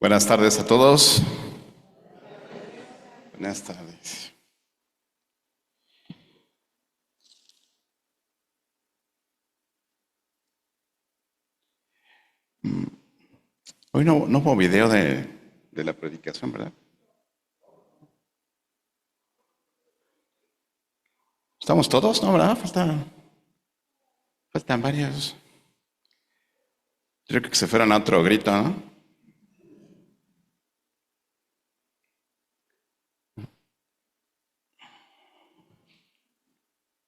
Buenas tardes a todos. Buenas tardes. Hoy no hubo video de la predicación, ¿verdad? ¿Estamos todos? ¿No, verdad? Faltan varios. Yo creo que se fueron a otro grito, ¿no?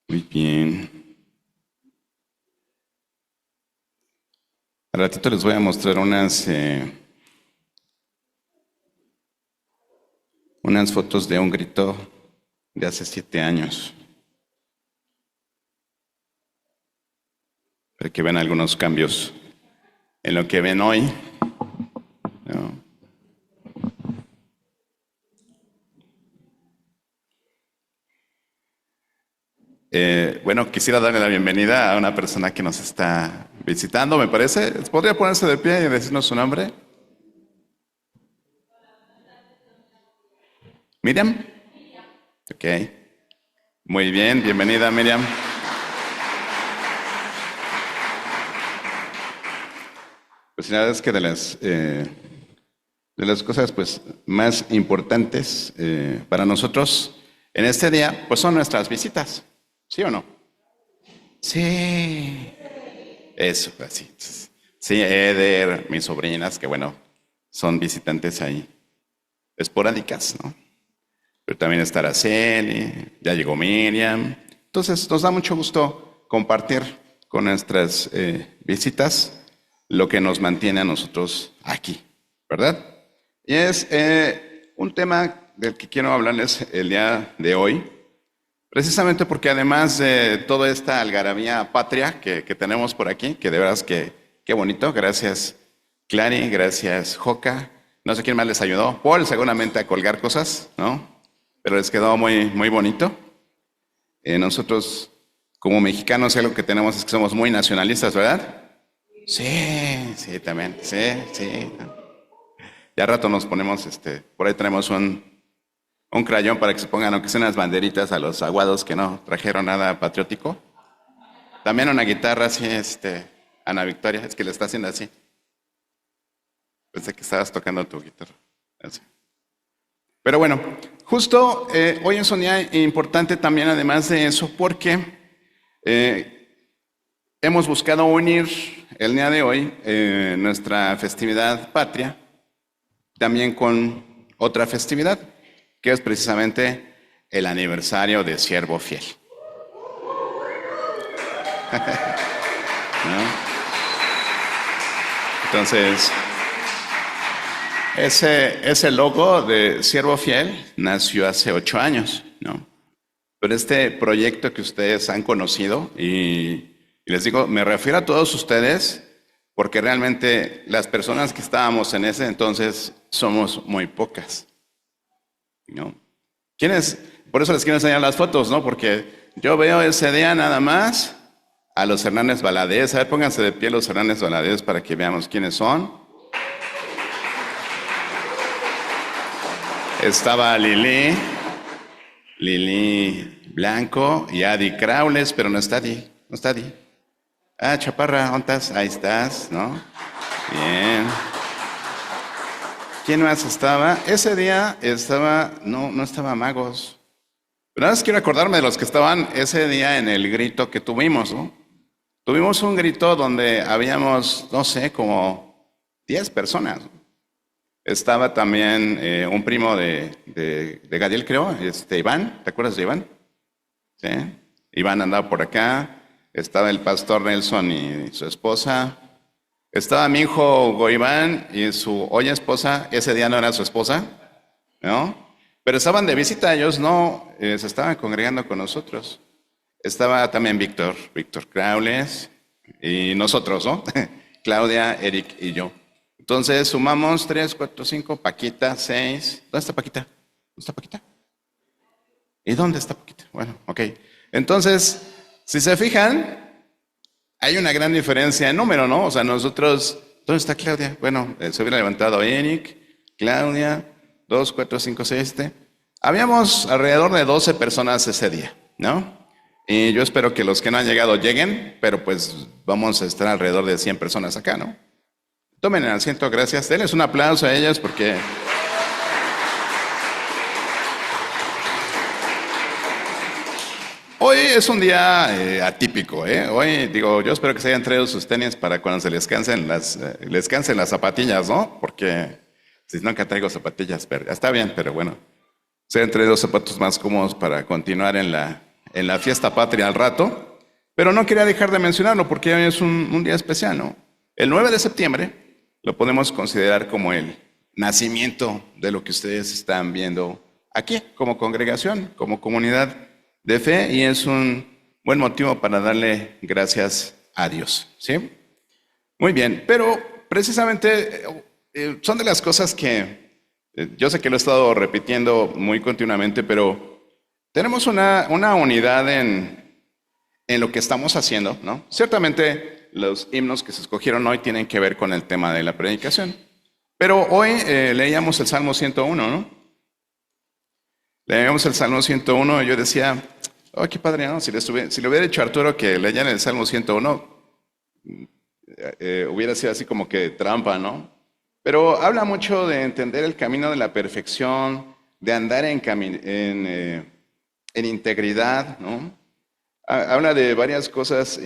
Muy bien. Al ratito les voy a mostrar unas fotos de un grito de hace 7 años. Para que vean algunos cambios en lo que ven hoy. ¿No? Bueno, quisiera darle la bienvenida a una persona que nos está visitando, me parece. ¿Podría ponerse de pie y decirnos su nombre? ¿Miriam? Ok. Muy bien, bienvenida, Miriam. Pues la verdad es que de las cosas pues, más importantes para nosotros en este día, pues son nuestras visitas. ¿Sí o no? Sí. Eso, así. Sí, Eder, mis sobrinas, que bueno, son visitantes ahí esporádicas, ¿no? Pero también está Araceli, ya llegó Miriam. Entonces, nos da mucho gusto compartir con nuestras visitas lo que nos mantiene a nosotros aquí, ¿verdad? Y es un tema del que quiero hablarles el día de hoy, precisamente porque además de toda esta algarabía patria que tenemos por aquí, que de veras que qué bonito, gracias Clary, gracias Joca, no sé quién más les ayudó, Paul seguramente a colgar cosas, ¿no? Pero les quedó muy, muy bonito. Nosotros como mexicanos algo que tenemos es que somos muy nacionalistas, ¿verdad? Sí, también, sí. Ya al rato nos ponemos, por ahí tenemos un crayón para que se pongan aunque sean unas banderitas a los aguados que no trajeron nada patriótico. También una guitarra así, Ana Victoria, es que le está haciendo así. Pensé que estabas tocando tu guitarra. Así. Pero bueno, justo hoy es un día importante también además de eso porque hemos buscado unir el día de hoy nuestra festividad patria también con otra festividad, que es precisamente el aniversario de Siervo Fiel. ¿No? Entonces, ese logo de Siervo Fiel nació hace 8 años, ¿no? Pero este proyecto que ustedes han conocido, y les digo, me refiero a todos ustedes, porque realmente las personas que estábamos en ese entonces somos muy pocas, ¿no? ¿Quiénes? Por eso les quiero enseñar las fotos, ¿no? Porque yo veo ese día nada más a los Hernández Valadez. A ver, pónganse de pie los Hernández Valadez para que veamos quiénes son. Estaba Lili Blanco y Adi Craules, pero no está Adi. Ah, Chaparra, ¿dónde estás? Ahí estás, ¿no? Bien. ¿Quién más estaba? Ese día no estaba Magos. Pero nada más quiero acordarme de los que estaban ese día en el grito que tuvimos, ¿no? Tuvimos un grito donde habíamos, no sé, como 10 personas. Estaba también un primo de Gadiel, creo, Iván. ¿Te acuerdas de Iván? Sí. Iván andaba por acá. Estaba el pastor Nelson y su esposa. Estaba mi hijo Goiván y su hoy esposa. Ese día no era su esposa, ¿no? Pero estaban de visita, ellos no se estaban congregando con nosotros. Estaba también Víctor Craules y nosotros, ¿no? Claudia, Eric y yo. Entonces sumamos 3, 4, 5, Paquita, 6. ¿Dónde está Paquita? ¿Y dónde está Paquita? Bueno, ok. Entonces, si se fijan, hay una gran diferencia en número, ¿no? O sea, nosotros, ¿dónde está Claudia? Bueno, se hubiera levantado Eric, Claudia, 2, 4, 5, 6, Habíamos alrededor de 12 personas ese día, ¿no? Y yo espero que los que no han llegado lleguen, pero pues vamos a estar alrededor de 100 personas acá, ¿no? Tomen el asiento, gracias. Denles un aplauso a ellas porque... Hoy es un día atípico, ¿eh? Hoy, digo, yo espero que se hayan traído sus tenis para cuando se les cansen las zapatillas, ¿no? Porque si nunca traigo zapatillas, pero está bien, pero bueno. Se hayan traído zapatos más cómodos para continuar en la fiesta patria al rato. Pero no quería dejar de mencionarlo porque hoy es un día especial, ¿no? El 9 de septiembre lo podemos considerar como el nacimiento de lo que ustedes están viendo aquí, como congregación, como comunidad de fe, y es un buen motivo para darle gracias a Dios, ¿sí? Muy bien, pero precisamente son de las cosas que yo sé que lo he estado repitiendo muy continuamente, pero tenemos una unidad en lo que estamos haciendo, ¿no? Ciertamente los himnos que se escogieron hoy tienen que ver con el tema de la predicación, pero hoy leíamos el Salmo 101, ¿no? Leíamos el Salmo 101 y yo decía, oh, qué padre, ¿no? Si le hubiera dicho a Arturo que leían el Salmo 101, hubiera sido así como que trampa, ¿no? Pero habla mucho de entender el camino de la perfección, de andar en integridad, ¿no? Habla de varias cosas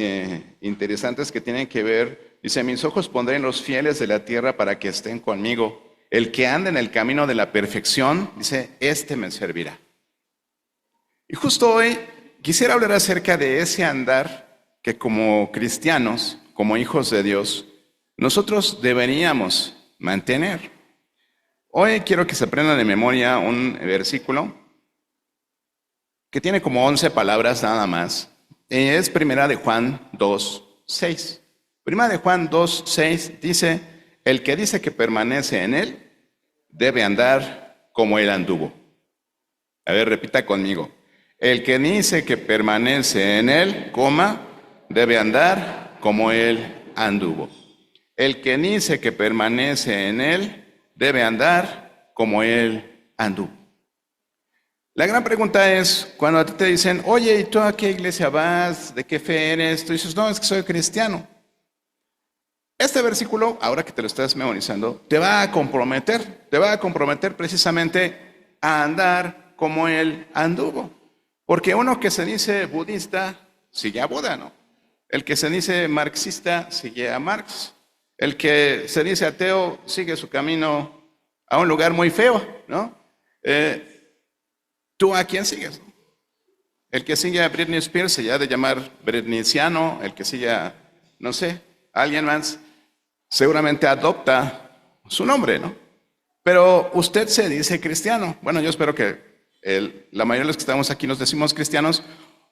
interesantes que tienen que ver. Dice, mis ojos pondré en los fieles de la tierra para que estén conmigo. El que anda en el camino de la perfección, dice, este me servirá. Y justo hoy quisiera hablar acerca de ese andar que como cristianos, como hijos de Dios, nosotros deberíamos mantener. Hoy quiero que se aprendan de memoria un versículo que tiene como 11 palabras nada más. Es Primera de Juan 2:6. Primera de Juan 2:6 dice, el que dice que permanece en él, debe andar como él anduvo. A ver, repita conmigo. El que dice que permanece en él, debe andar como él anduvo. El que dice que permanece en él, debe andar como él anduvo. La gran pregunta es, cuando a ti te dicen, oye, ¿y tú a qué iglesia vas? ¿De qué fe eres? Tú dices, no, es que soy cristiano. Este versículo, ahora que te lo estás memorizando, te va a comprometer precisamente a andar como él anduvo. Porque uno que se dice budista, sigue a Buda, ¿no? El que se dice marxista, sigue a Marx. El que se dice ateo, sigue su camino a un lugar muy feo, ¿no? ¿Tú a quién sigues? El que sigue a Britney Spears se ha de llamar britneyciano, el que sigue a, no sé, a alguien más, seguramente adopta su nombre, ¿no? Pero usted se dice cristiano. Bueno, yo espero que la mayoría de los que estamos aquí nos decimos cristianos,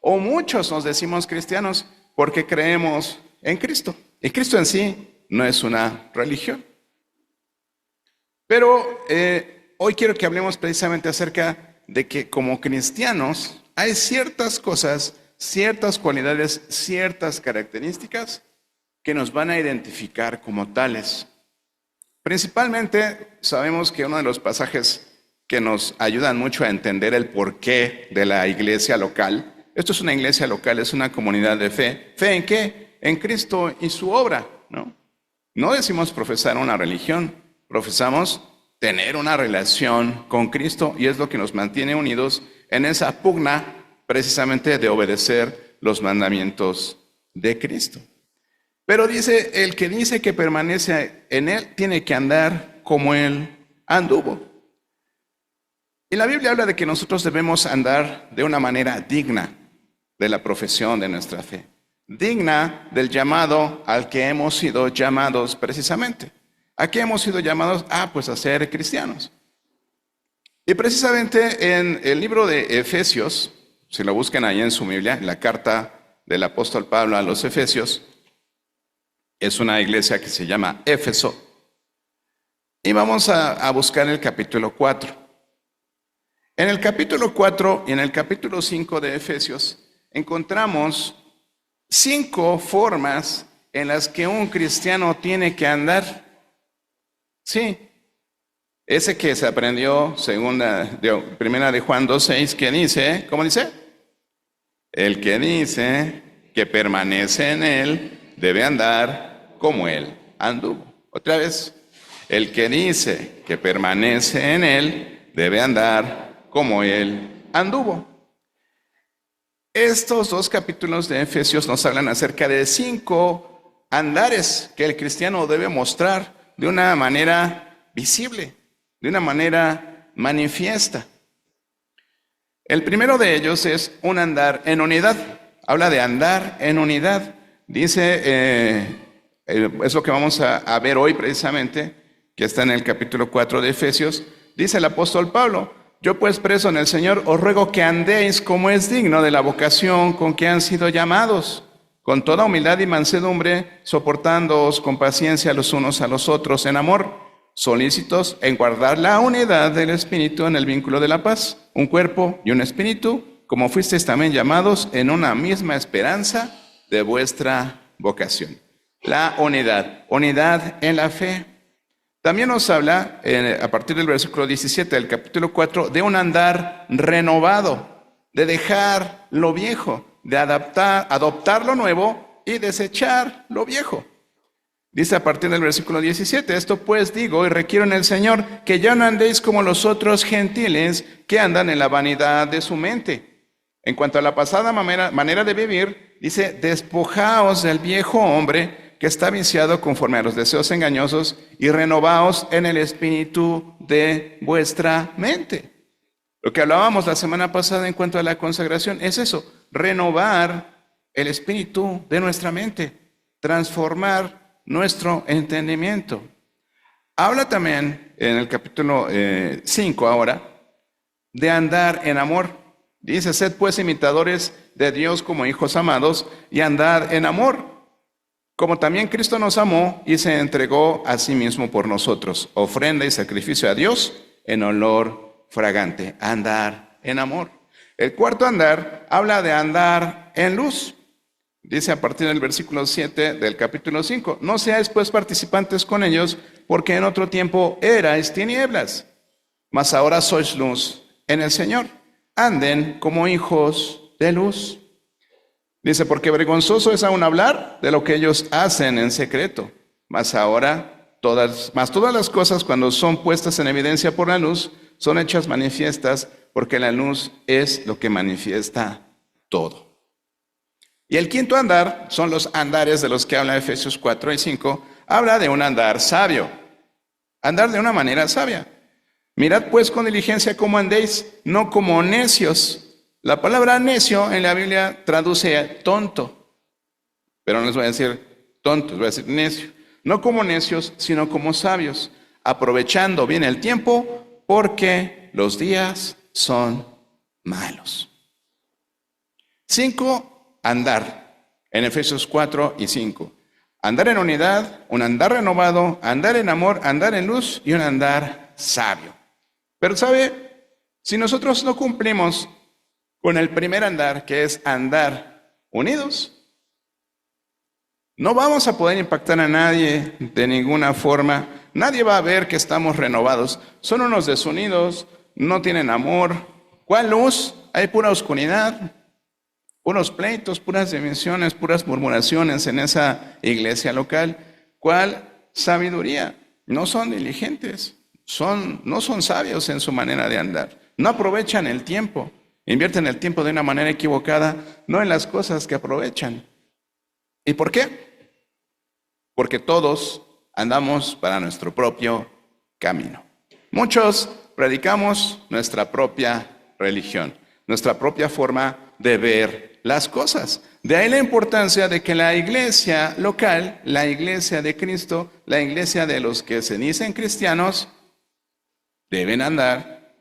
o muchos nos decimos cristianos porque creemos en Cristo. Y Cristo en sí no es una religión. Pero hoy quiero que hablemos precisamente acerca de que como cristianos hay ciertas cosas, ciertas cualidades, ciertas características que nos van a identificar como tales. Principalmente sabemos que uno de los pasajes que nos ayudan mucho a entender el porqué de la iglesia local, esto es una iglesia local, es una comunidad de fe. ¿Fe en qué? En Cristo y su obra, ¿no? No decimos profesar una religión, profesamos tener una relación con Cristo y es lo que nos mantiene unidos en esa pugna precisamente de obedecer los mandamientos de Cristo. Pero dice, el que dice que permanece en él tiene que andar como él anduvo. Y la Biblia habla de que nosotros debemos andar de una manera digna de la profesión de nuestra fe, digna del llamado al que hemos sido llamados precisamente. ¿A qué hemos sido llamados? Pues a ser cristianos. Y precisamente en el libro de Efesios, si lo buscan ahí en su Biblia, en la carta del apóstol Pablo a los Efesios, es una iglesia que se llama Éfeso. Y vamos a buscar el capítulo 4. En el capítulo 4 y en el capítulo 5 de Efesios encontramos 5 formas en las que un cristiano tiene que andar. Sí, Ese que se aprendió, primera de Juan 2:6, que dice, ¿cómo dice? El que dice que permanece en él debe andar como él anduvo. Otra vez, el que dice que permanece en él debe andar como él anduvo. Estos dos capítulos de Efesios nos hablan acerca de 5 andares que el cristiano debe mostrar de una manera visible, de una manera manifiesta. El primero de ellos es un andar en unidad. Habla de andar en unidad. Dice, es lo que vamos a ver hoy precisamente, que está en el capítulo 4 de Efesios. Dice el apóstol Pablo: yo pues preso en el Señor os ruego que andéis como es digno de la vocación con que han sido llamados, con toda humildad y mansedumbre, soportándoos con paciencia los unos a los otros en amor, solícitos en guardar la unidad del Espíritu en el vínculo de la paz, un cuerpo y un espíritu, como fuisteis también llamados en una misma esperanza de vuestra vocación. La unidad en la fe. También nos habla, a partir del versículo 17 del capítulo 4, de un andar renovado, de dejar lo viejo, de adoptar lo nuevo y desechar lo viejo. Dice a partir del versículo 17, esto pues digo y requiero en el Señor, que ya no andéis como los otros gentiles que andan en la vanidad de su mente. En cuanto a la pasada manera de vivir, dice, despojaos del viejo hombre que está viciado conforme a los deseos engañosos y renovaos en el espíritu de vuestra mente. Lo que hablábamos la semana pasada en cuanto a la consagración es eso, renovar el espíritu de nuestra mente, transformar nuestro entendimiento. Habla también en el capítulo 5 ahora de andar en amor. Dice, sed pues imitadores de Dios como hijos amados y andad en amor, como también Cristo nos amó y se entregó a sí mismo por nosotros, ofrenda y sacrificio a Dios en olor fragante. Andar en amor. El cuarto andar habla de andar en luz. Dice a partir del versículo 7 del capítulo 5, no seáis pues participantes con ellos, porque en otro tiempo erais tinieblas, mas ahora sois luz en el Señor. Anden como hijos de luz. Dice, porque vergonzoso es aún hablar de lo que ellos hacen en secreto, mas todas las cosas cuando son puestas en evidencia por la luz, son hechas manifiestas, porque la luz es lo que manifiesta todo. Y el quinto andar son los andares de los que habla Efesios 4 y 5, habla de un andar sabio, andar de una manera sabia. Mirad pues con diligencia cómo andéis, no como necios. La palabra necio en la Biblia traduce tonto, pero no les voy a decir tontos, voy a decir necio. No como necios, sino como sabios, aprovechando bien el tiempo, porque los días son malos. 5, andar, en Efesios 4 y 5. Andar en unidad, un andar renovado, andar en amor, andar en luz y un andar sabio. Pero ¿sabe? Si nosotros no cumplimos con el primer andar, que es andar unidos, no vamos a poder impactar a nadie de ninguna forma. Nadie va a ver que estamos renovados. Son unos desunidos, no tienen amor. ¿Cuál luz? Hay pura oscuridad, puros pleitos, puras divisiones, puras murmuraciones en esa iglesia local. ¿Cuál sabiduría? No son diligentes, no son sabios en su manera de andar. No aprovechan el tiempo. Invierten el tiempo de una manera equivocada, no en las cosas que aprovechan. ¿Y por qué? Porque todos andamos para nuestro propio camino. Muchos predicamos nuestra propia religión, nuestra propia forma de ver las cosas. De ahí la importancia de que la iglesia local, la iglesia de Cristo, la iglesia de los que se dicen cristianos, deben andar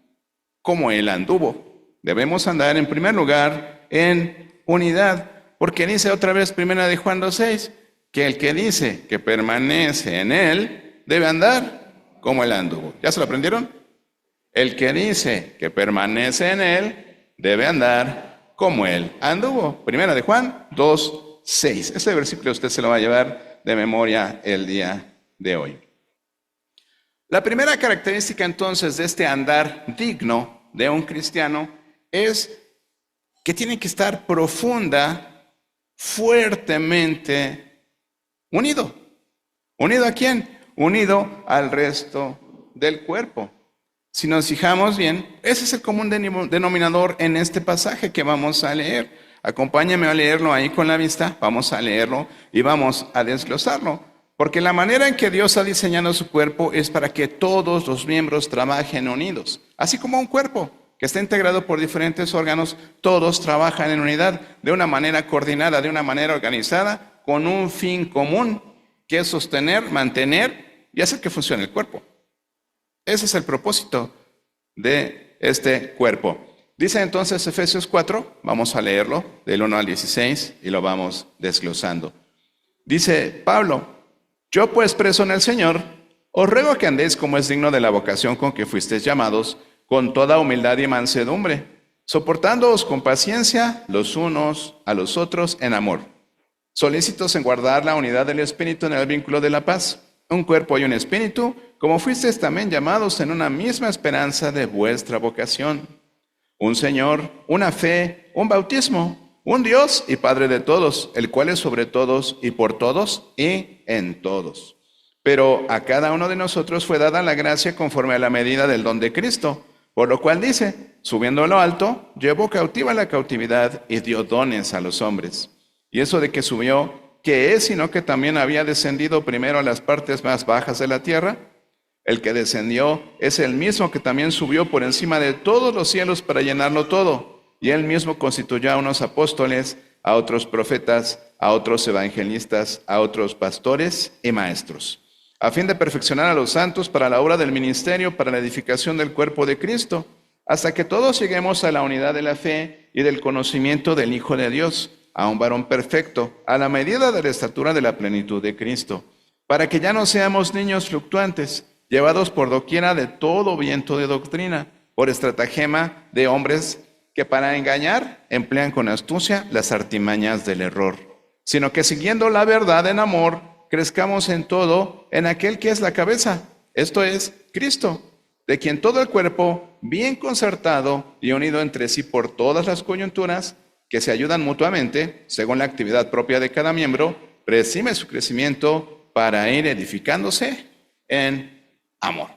como Él anduvo. Debemos andar en primer lugar en unidad, porque dice otra vez primera de Juan 2:6, que el que dice que permanece en él debe andar como Él anduvo. ¿Ya se lo aprendieron? El que dice que permanece en él debe andar como Él anduvo. Primera de Juan 2:6. Ese versículo usted se lo va a llevar de memoria el día de hoy. La primera característica entonces de este andar digno de un cristiano es que tiene que estar profunda, fuertemente unido. ¿Unido a quién? Unido al resto del cuerpo. Si nos fijamos bien, ese es el común denominador en este pasaje que vamos a leer. Acompáñame a leerlo ahí con la vista, vamos a leerlo y vamos a desglosarlo. Porque la manera en que Dios ha diseñado su cuerpo es para que todos los miembros trabajen unidos. Así como un cuerpo que está integrado por diferentes órganos, todos trabajan en unidad, de una manera coordinada, de una manera organizada, con un fin común, que es sostener, mantener y hacer que funcione el cuerpo. Ese es el propósito de este cuerpo. Dice entonces Efesios 4, vamos a leerlo del 1 al 16 y lo vamos desglosando. Dice Pablo: yo pues preso en el Señor, os ruego que andéis como es digno de la vocación con que fuisteis llamados, con toda humildad y mansedumbre, soportándoos con paciencia los unos a los otros en amor, solícitos en guardar la unidad del Espíritu en el vínculo de la paz. Un cuerpo y un espíritu, como fuisteis también llamados en una misma esperanza de vuestra vocación. Un Señor, una fe, un bautismo, un Dios y Padre de todos, el cual es sobre todos y por todos y en todos. Pero a cada uno de nosotros fue dada la gracia conforme a la medida del don de Cristo, por lo cual dice: subiendo a lo alto, llevó cautiva la cautividad y dio dones a los hombres. Y eso de que subió, ¿qué es sino que también había descendido primero a las partes más bajas de la tierra? El que descendió es el mismo que también subió por encima de todos los cielos para llenarlo todo. Y él mismo constituyó a unos apóstoles, a otros profetas, a otros evangelistas, a otros pastores y maestros, a fin de perfeccionar a los santos para la obra del ministerio, para la edificación del cuerpo de Cristo, hasta que todos lleguemos a la unidad de la fe y del conocimiento del Hijo de Dios, a un varón perfecto, a la medida de la estatura de la plenitud de Cristo, para que ya no seamos niños fluctuantes, llevados por doquiera de todo viento de doctrina, por estratagema de hombres que para engañar emplean con astucia las artimañas del error, sino que siguiendo la verdad en amor, crezcamos en todo en aquel que es la cabeza, esto es, Cristo, de quien todo el cuerpo, bien concertado y unido entre sí por todas las coyunturas, que se ayudan mutuamente, según la actividad propia de cada miembro, recibe su crecimiento para ir edificándose en amor.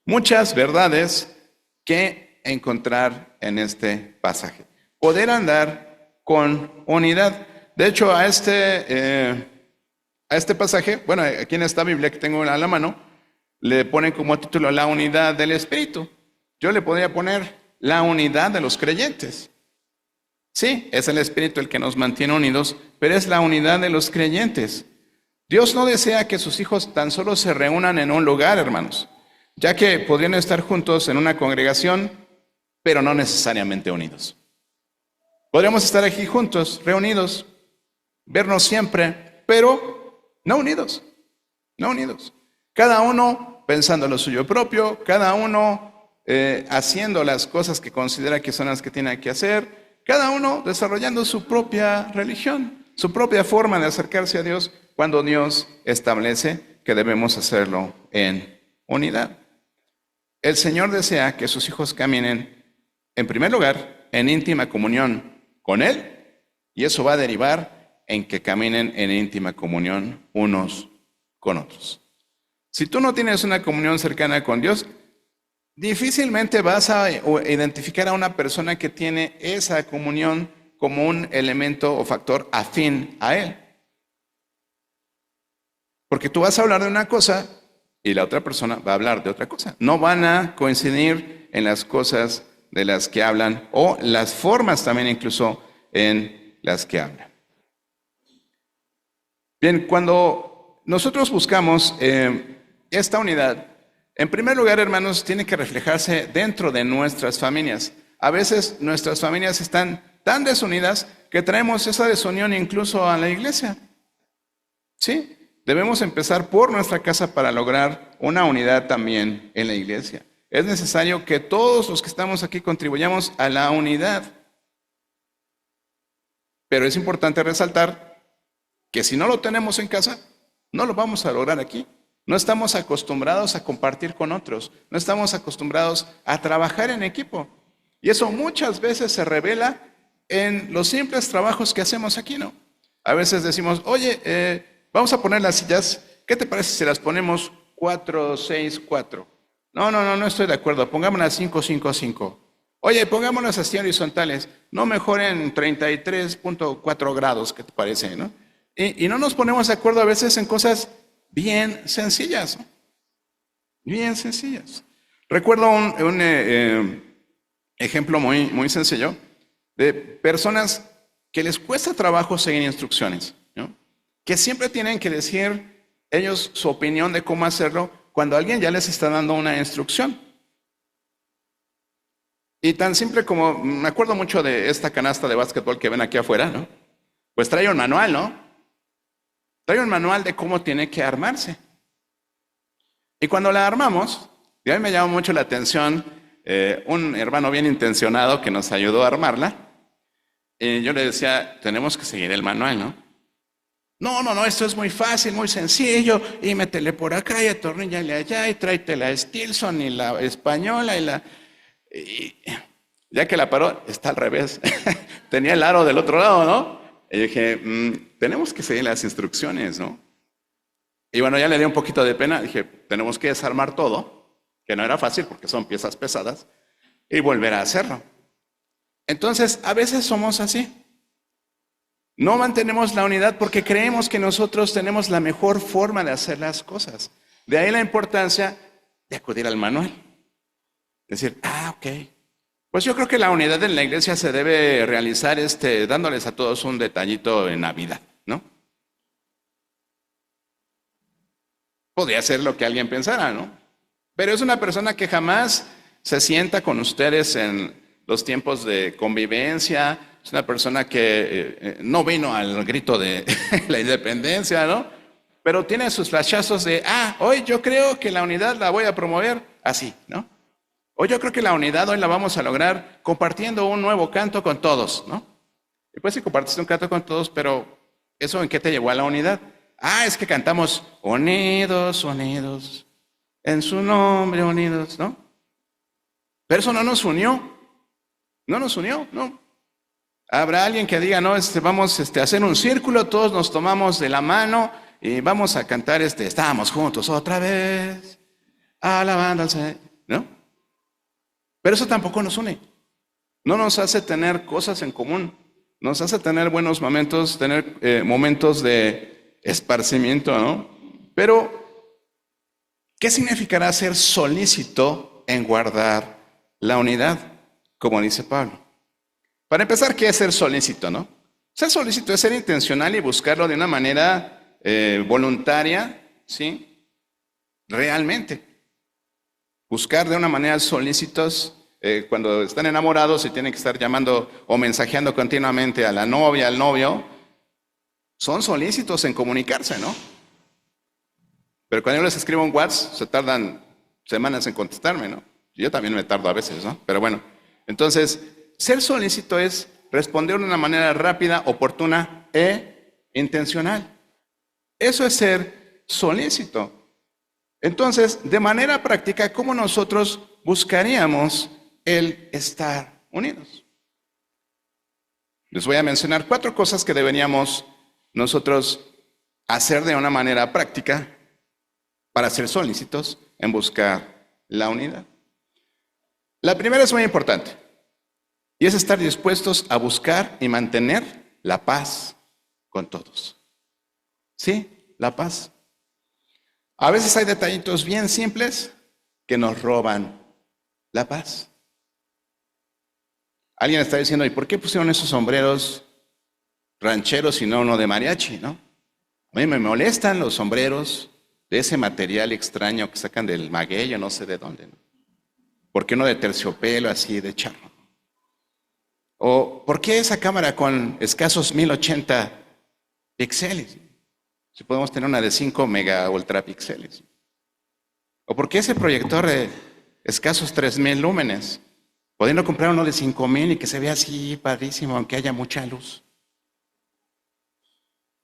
Muchas verdades que encontrar en este pasaje. Poder andar con unidad. De hecho, a este pasaje, bueno, aquí en esta Biblia que tengo a la mano, le ponen como título la unidad del Espíritu. Yo le podría poner la unidad de los creyentes. Sí, es el Espíritu el que nos mantiene unidos, pero es la unidad de los creyentes. Dios no desea que sus hijos tan solo se reúnan en un lugar, hermanos, ya que podrían estar juntos en una congregación, pero no necesariamente unidos. Podríamos estar aquí juntos, reunidos, vernos siempre, pero no unidos, no unidos. Cada uno pensando en lo suyo propio, cada uno haciendo las cosas que considera que son las que tiene que hacer, cada uno desarrollando su propia religión, su propia forma de acercarse a Dios, cuando Dios establece que debemos hacerlo en unidad. El Señor desea que sus hijos caminen, en primer lugar, en íntima comunión con Él, y eso va a derivar en que caminen en íntima comunión unos con otros. Si tú no tienes una comunión cercana con Dios, difícilmente vas a identificar a una persona que tiene esa comunión como un elemento o factor afín a Él. Porque tú vas a hablar de una cosa y la otra persona va a hablar de otra cosa. No van a coincidir en las cosas de las que hablan o las formas también incluso en las que hablan. Bien, cuando nosotros buscamos esta unidad, en primer lugar, hermanos, tiene que reflejarse dentro de nuestras familias. A veces nuestras familias están tan desunidas que traemos esa desunión incluso a la iglesia. ¿Sí? Debemos empezar por nuestra casa para lograr una unidad también en la iglesia. Es necesario que todos los que estamos aquí contribuyamos a la unidad. Pero es importante resaltar que si no lo tenemos en casa, no lo vamos a lograr aquí. No estamos acostumbrados a compartir con otros. No estamos acostumbrados a trabajar en equipo. Y eso muchas veces se revela en los simples trabajos que hacemos aquí, ¿no? A veces decimos, oye, vamos a poner las sillas, ¿qué te parece si las ponemos 4, 6, 4? No estoy de acuerdo, pongámoslas 5, 5, 5. Oye, pongámoslas así horizontales, no mejor en 33.4 grados, ¿qué te parece, no? Y no nos ponemos de acuerdo a veces en cosas bien sencillas, ¿no? Bien sencillas. Recuerdo un ejemplo muy sencillo de personas que les cuesta trabajo seguir instrucciones, ¿no? Que siempre tienen que decir ellos su opinión de cómo hacerlo cuando alguien ya les está dando una instrucción. Y tan simple como, me acuerdo mucho de esta canasta de básquetbol que ven aquí afuera, ¿no? Pues trae un manual, ¿no? Trae un manual de cómo tiene que armarse. Y cuando la armamos, y a mí me llamó mucho la atención un hermano bien intencionado que nos ayudó a armarla, y yo le decía, tenemos que seguir el manual, ¿no? No, esto es muy fácil, muy sencillo, y métele por acá, y atorníllale allá, y tráete la Stilson, y la española, y ya que la paró, está al revés. Tenía el aro del otro lado, ¿no? Y dije, tenemos que seguir las instrucciones, ¿no? Y bueno, ya le di un poquito de pena, dije, tenemos que desarmar todo, que no era fácil porque son piezas pesadas, y volver a hacerlo. Entonces, a veces somos así. No mantenemos la unidad porque creemos que nosotros tenemos la mejor forma de hacer las cosas. De ahí la importancia de acudir al manual. Decir, ok. Pues yo creo que la unidad en la iglesia se debe realizar dándoles a todos un detallito en Navidad, ¿no? Podría ser lo que alguien pensara, ¿no? Pero es una persona que jamás se sienta con ustedes en los tiempos de convivencia. Es una persona que no vino al grito de la independencia, ¿no? Pero tiene sus flashazos de, hoy yo creo que la unidad la voy a promover así, ¿no? Hoy yo creo que la unidad hoy la vamos a lograr compartiendo un nuevo canto con todos, ¿no? Y pues sí, compartiste un canto con todos, pero ¿eso en qué te llevó a la unidad? Es que cantamos unidos, unidos, en su nombre unidos, ¿no? Pero eso no nos unió, no. Habrá alguien que diga, no, vamos a hacer un círculo, todos nos tomamos de la mano y vamos a cantar estábamos juntos otra vez, alabando al Señor, ¿no? Pero eso tampoco nos une. No nos hace tener cosas en común. Nos hace tener buenos momentos, tener momentos de esparcimiento, ¿no? Pero, ¿qué significará ser solícito en guardar la unidad? Como dice Pablo. Para empezar, ¿qué es ser solícito, no? Ser solícito es ser intencional y buscarlo de una manera voluntaria, ¿sí? Realmente. Buscar de una manera solícitos cuando están enamorados y tienen que estar llamando o mensajeando continuamente a la novia, al novio, son solícitos en comunicarse, ¿no? Pero cuando yo les escribo un WhatsApp, se tardan semanas en contestarme, ¿no? Yo también me tardo a veces, ¿no? Pero bueno, entonces, ser solícito es responder de una manera rápida, oportuna e intencional. Eso es ser solícito. Entonces, de manera práctica, ¿cómo nosotros buscaríamos el estar unidos? Les voy a mencionar 4 cosas que deberíamos nosotros hacer de una manera práctica para ser solícitos en buscar la unidad. La primera es muy importante y es estar dispuestos a buscar y mantener la paz con todos. ¿Sí? La paz. A veces hay detallitos bien simples que nos roban la paz. Alguien está diciendo, ¿y por qué pusieron esos sombreros rancheros y no uno de mariachi, no? A mí me molestan los sombreros de ese material extraño que sacan del maguey o no sé de dónde, ¿no? ¿Por qué no de terciopelo así de charro? ¿O por qué esa cámara con escasos 1080 píxeles? Si podemos tener una de 5 mega ultra píxeles. ¿O por qué ese proyector de escasos 3000 lúmenes? Pudiendo comprar uno de 5000 y que se vea así padrísimo, aunque haya mucha luz.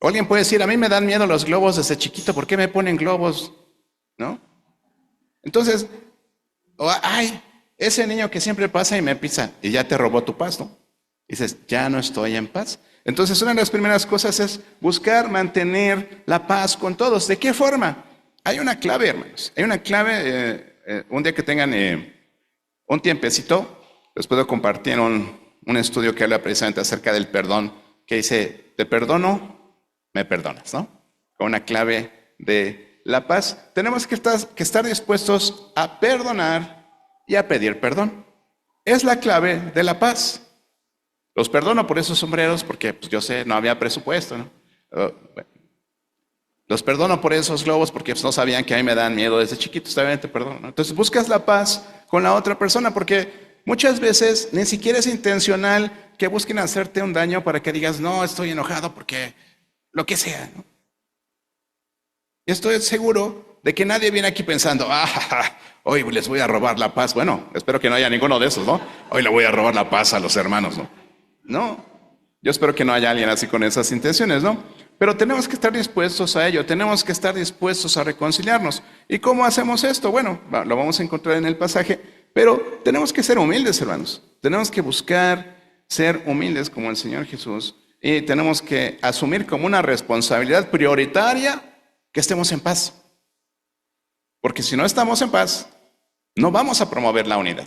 O alguien puede decir, a mí me dan miedo los globos desde chiquito, ¿por qué me ponen globos ¿no? Entonces, ay, ese niño que siempre pasa y me pisa y ya te robó tu paz, ¿no? Dices, ya no estoy en paz. Entonces, una de las primeras cosas es buscar mantener la paz con todos. ¿De qué forma? Hay una clave, hermanos. Hay una clave. Un día que tengan un tiempecito, les puedo compartir un estudio que habla precisamente acerca del perdón, que dice, te perdono, me perdonas, ¿no? Con una clave de la paz. Tenemos que estar dispuestos a perdonar y a pedir perdón. Es la clave de la paz. Los perdono por esos sombreros porque pues, yo sé, no había presupuesto, ¿no? Los perdono por esos globos porque pues, no sabían que a mí me dan miedo desde chiquito, está bien, te perdono, ¿no? Entonces buscas la paz con la otra persona porque muchas veces ni siquiera es intencional que busquen hacerte un daño para que digas, no, estoy enojado porque lo que sea, ¿no? Y estoy seguro de que nadie viene aquí pensando, hoy les voy a robar la paz. Bueno, espero que no haya ninguno de esos, ¿no? Hoy le voy a robar la paz a los hermanos, ¿no? No, yo espero que no haya alguien así con esas intenciones, ¿no? Pero tenemos que estar dispuestos a ello, tenemos que estar dispuestos a reconciliarnos. ¿Y cómo hacemos esto? Bueno, lo vamos a encontrar en el pasaje, pero tenemos que ser humildes, hermanos. Tenemos que buscar ser humildes como el Señor Jesús y tenemos que asumir como una responsabilidad prioritaria que estemos en paz. Porque si no estamos en paz, no vamos a promover la unidad.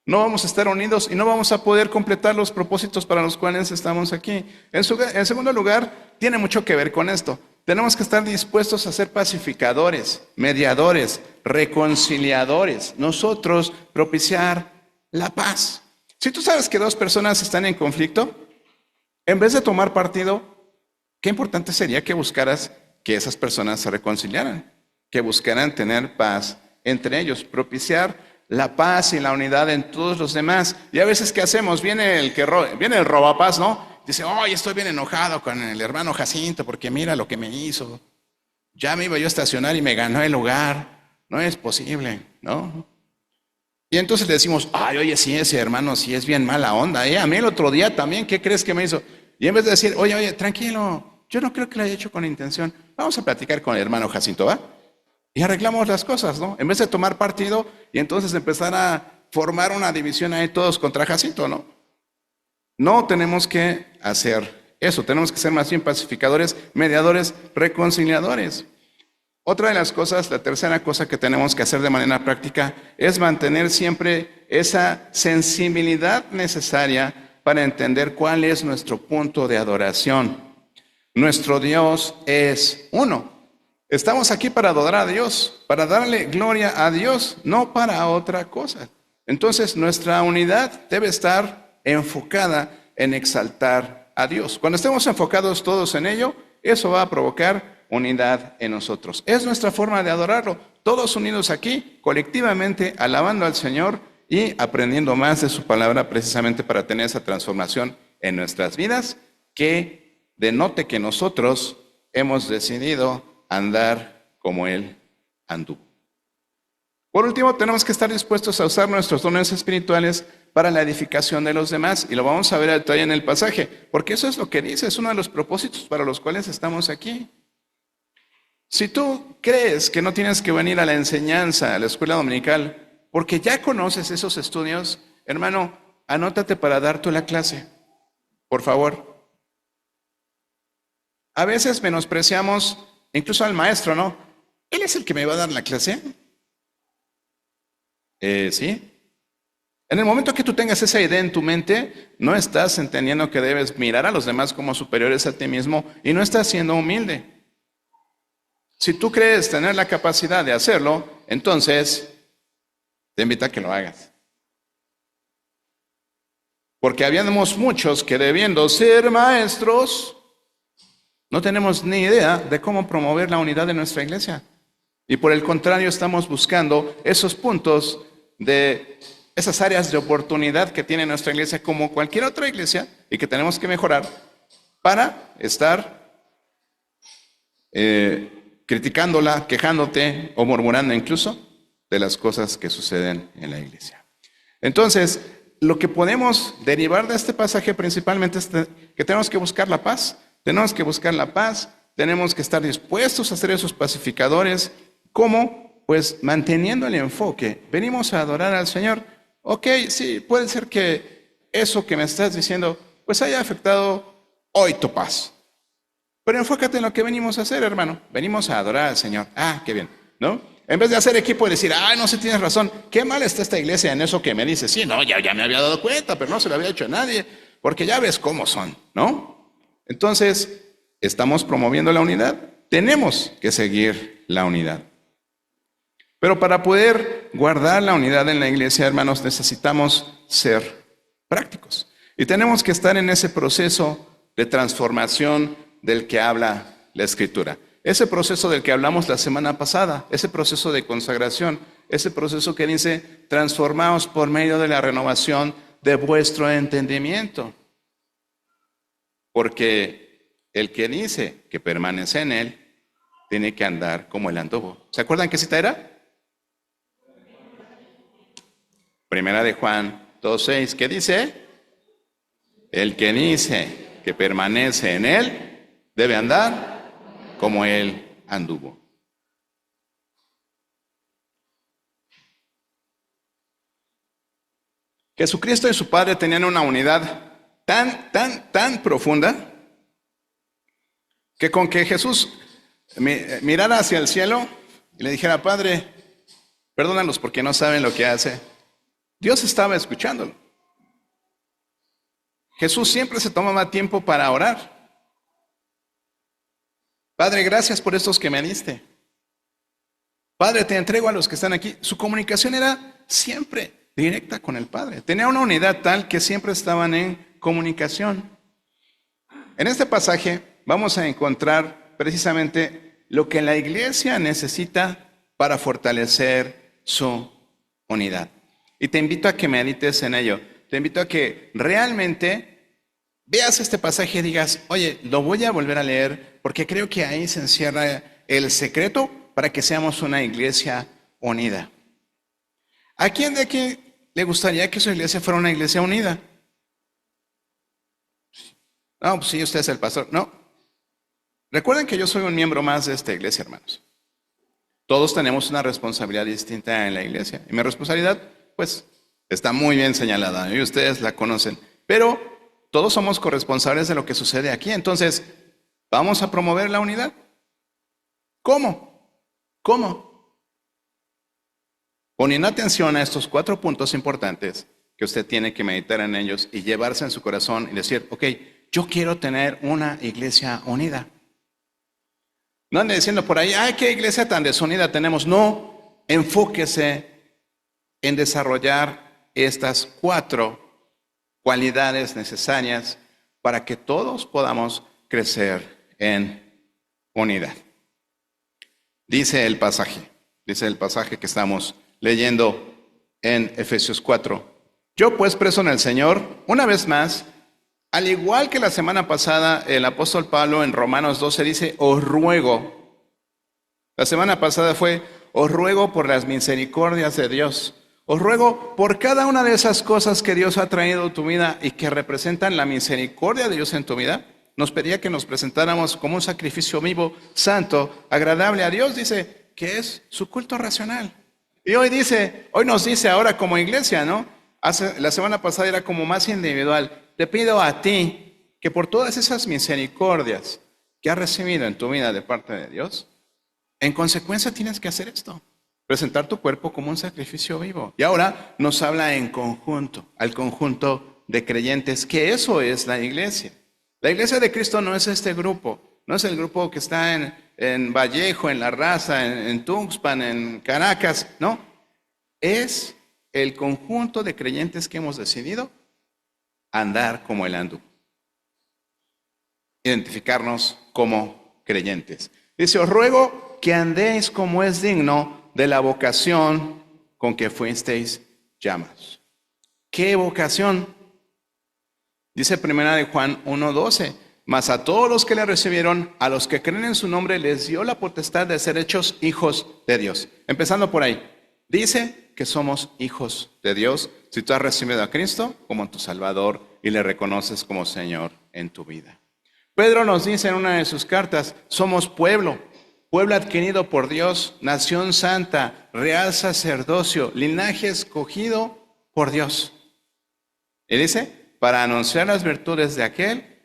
No vamos a estar unidos y no vamos a poder completar los propósitos para los cuales estamos aquí. En segundo lugar, tiene mucho que ver con esto. Tenemos que estar dispuestos a ser pacificadores, mediadores, reconciliadores. Nosotros propiciar la paz. Si tú sabes que dos personas están en conflicto, en vez de tomar partido, qué importante sería que buscaras que esas personas se reconciliaran, que buscaran tener paz entre ellos, propiciar la paz y la unidad en todos los demás. Y a veces, ¿qué hacemos? Viene el robapaz, ¿no? Dice, hoy estoy bien enojado con el hermano Jacinto porque mira lo que me hizo. Ya me iba yo a estacionar y me ganó el lugar. No es posible, ¿no? Y entonces le decimos, ay, oye, sí, ese hermano sí es bien mala onda. A mí el otro día también, ¿qué crees que me hizo? Y en vez de decir, oye, tranquilo, yo no creo que lo haya hecho con intención. Vamos a platicar con el hermano Jacinto, ¿va? Y arreglamos las cosas, ¿no? En vez de tomar partido y entonces empezar a formar una división ahí todos contra Jacinto, ¿no? No tenemos que hacer eso, tenemos que ser más bien pacificadores, mediadores, reconciliadores. Otra de las cosas, la tercera cosa que tenemos que hacer de manera práctica es mantener siempre esa sensibilidad necesaria para entender cuál es nuestro punto de adoración. Nuestro Dios es uno. Estamos aquí para adorar a Dios, para darle gloria a Dios, no para otra cosa. Entonces, nuestra unidad debe estar enfocada en exaltar a Dios. Cuando estemos enfocados todos en ello, eso va a provocar unidad en nosotros. Es nuestra forma de adorarlo. Todos unidos aquí, colectivamente, alabando al Señor y aprendiendo más de su palabra precisamente para tener esa transformación en nuestras vidas que denote que nosotros hemos decidido andar como Él anduvo. Por último, tenemos que estar dispuestos a usar nuestros dones espirituales para la edificación de los demás, y lo vamos a ver a detalle en el pasaje, porque eso es lo que dice, es uno de los propósitos para los cuales estamos aquí. Si tú crees que no tienes que venir a la enseñanza, a la escuela dominical, porque ya conoces esos estudios, hermano, anótate para dar tú la clase, por favor. A veces menospreciamos incluso al maestro, ¿no? ¿Él es el que me va a dar la clase? Sí. En el momento que tú tengas esa idea en tu mente, no estás entendiendo que debes mirar a los demás como superiores a ti mismo y no estás siendo humilde. Si tú crees tener la capacidad de hacerlo, entonces te invito a que lo hagas. Porque habíamos muchos que debiendo ser maestros, no tenemos ni idea de cómo promover la unidad de nuestra iglesia. Y por el contrario, estamos buscando esos puntos de esas áreas de oportunidad que tiene nuestra iglesia como cualquier otra iglesia y que tenemos que mejorar para estar criticándola, quejándote o murmurando incluso de las cosas que suceden en la iglesia. Entonces, lo que podemos derivar de este pasaje principalmente es que tenemos que buscar la paz. Tenemos que buscar la paz, tenemos que estar dispuestos a ser esos pacificadores. ¿Cómo? pues manteniendo el enfoque, venimos a adorar al Señor. Ok, sí, puede ser que eso que me estás diciendo, pues haya afectado hoy tu paz. Pero enfócate en lo que venimos a hacer, hermano. Venimos a adorar al Señor. Ah, qué bien, ¿no? En vez de hacer equipo y decir, no sé, tienes razón, qué mal está esta iglesia en eso que me dice. Sí, no, ya me había dado cuenta, pero no se lo había hecho a nadie, porque ya ves cómo son, ¿no? Entonces, ¿estamos promoviendo la unidad? Tenemos que seguir la unidad. Pero para poder guardar la unidad en la iglesia, hermanos, necesitamos ser prácticos. Y tenemos que estar en ese proceso de transformación del que habla la Escritura. Ese proceso del que hablamos la semana pasada, ese proceso de consagración, ese proceso que dice, transformaos por medio de la renovación de vuestro entendimiento. Porque el que dice que permanece en él, tiene que andar como él anduvo. ¿Se acuerdan qué cita era? Primera de Juan 2:6, ¿qué dice? El que dice que permanece en él, debe andar como él anduvo. Jesucristo y su Padre tenían una unidad tan profunda, que con que Jesús mirara hacia el cielo y le dijera, Padre, perdónalos porque no saben lo que hace, Dios estaba escuchándolo. Jesús siempre se tomaba tiempo para orar. Padre, gracias por estos que me diste. Padre, te entrego a los que están aquí. Su comunicación era siempre directa con el Padre. Tenía una unidad tal que siempre estaban en comunicación. En este pasaje vamos a encontrar precisamente lo que la iglesia necesita para fortalecer su unidad. Y te invito a que medites en ello. Te invito a que realmente veas este pasaje y digas, oye, lo voy a volver a leer porque creo que ahí se encierra el secreto para que seamos una iglesia unida. ¿A quién de aquí le gustaría que su iglesia fuera una iglesia unida? No, pues sí, usted es el pastor. No. Recuerden que yo soy un miembro más de esta iglesia, hermanos. Todos tenemos una responsabilidad distinta en la iglesia. Y mi responsabilidad, pues, está muy bien señalada. Y ustedes la conocen. Pero todos somos corresponsables de lo que sucede aquí. Entonces, ¿vamos a promover la unidad? ¿Cómo? Poniendo atención a estos 4 puntos importantes que usted tiene que meditar en ellos y llevarse en su corazón y decir, ok, yo quiero tener una iglesia unida. No ande diciendo por ahí, ay, qué iglesia tan desunida tenemos. No, enfóquese en desarrollar estas 4 cualidades necesarias para que todos podamos crecer en unidad. Dice el pasaje que estamos leyendo en Efesios 4. Yo pues preso en el Señor, una vez más, al igual que la semana pasada, el apóstol Pablo en Romanos 12 dice, os ruego. La semana pasada fue, os ruego por las misericordias de Dios. Os ruego por cada una de esas cosas que Dios ha traído a tu vida y que representan la misericordia de Dios en tu vida. Nos pedía que nos presentáramos como un sacrificio vivo, santo, agradable a Dios, dice, que es su culto racional. Y hoy nos dice ahora como iglesia, ¿no? La semana pasada era como más individual. Te pido a ti que por todas esas misericordias que has recibido en tu vida de parte de Dios, en consecuencia tienes que hacer esto. Presentar tu cuerpo como un sacrificio vivo. Y ahora nos habla en conjunto, al conjunto de creyentes, que eso es la iglesia. La iglesia de Cristo no es este grupo, no es el grupo que está en Vallejo, en La Raza, en Tuxpan, en Caracas, no. Es el conjunto de creyentes que hemos decidido andar como él anduvo. Identificarnos como creyentes. Dice, os ruego que andéis como es digno de la vocación con que fuisteis llamados. ¿Qué vocación? Dice primera de Juan 1:12, mas a todos los que le recibieron, a los que creen en su nombre, les dio la potestad de ser hechos hijos de Dios. Empezando por ahí, dice que somos hijos de Dios si tú has recibido a Cristo como tu Salvador y le reconoces como Señor en tu vida. Pedro nos dice en una de sus cartas, somos pueblo pueblo adquirido por Dios, nación santa, real sacerdocio, linaje escogido por Dios. Y dice, para anunciar las virtudes de aquel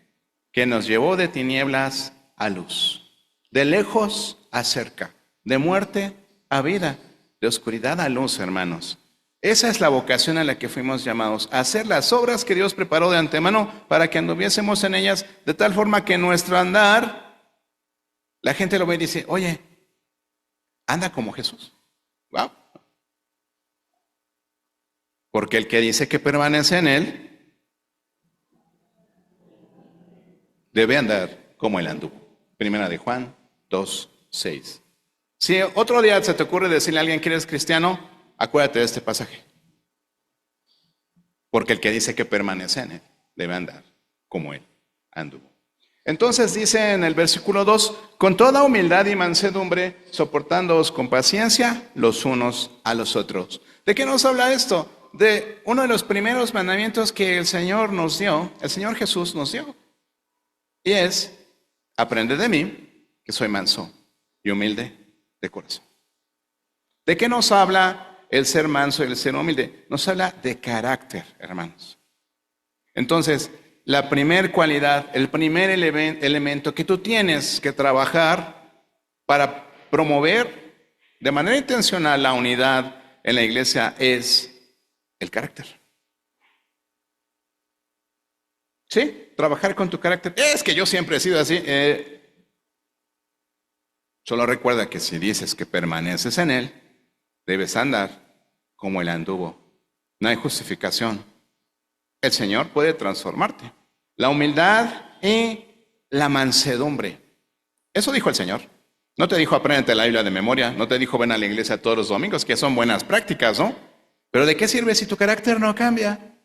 que nos llevó de tinieblas a luz, de lejos a cerca, de muerte a vida, de oscuridad a luz, hermanos. Esa es la vocación a la que fuimos llamados, a hacer las obras que Dios preparó de antemano para que anduviésemos en ellas, de tal forma que en nuestro andar, la gente lo ve y dice, oye, anda como Jesús. Wow. Porque el que dice que permanece en él, debe andar como él anduvo. Primera de Juan 2:6. Si otro día se te ocurre decirle a alguien que eres cristiano, acuérdate de este pasaje. Porque el que dice que permanece en él, debe andar como él anduvo. Entonces dice en el versículo 2, con toda humildad y mansedumbre, soportándoos con paciencia los unos a los otros. ¿De qué nos habla esto? De uno de los primeros mandamientos que el Señor nos dio, el Señor Jesús nos dio. Y es, aprende de mí, que soy manso y humilde de corazón. ¿De qué nos habla el ser manso y el ser humilde? Nos habla de carácter, hermanos. Entonces, la primer cualidad, el primer elemento que tú tienes que trabajar para promover de manera intencional la unidad en la iglesia es el carácter. ¿Sí? Trabajar con tu carácter. Es que yo siempre he sido así. Solo recuerda que si dices que permaneces en él, debes andar como él anduvo. No hay justificación. El Señor puede transformarte. La humildad y la mansedumbre. Eso dijo el Señor. No te dijo apréndete la Biblia de memoria. No te dijo ven a la iglesia todos los domingos, que son buenas prácticas, ¿no? Pero ¿de qué sirve si tu carácter no cambia?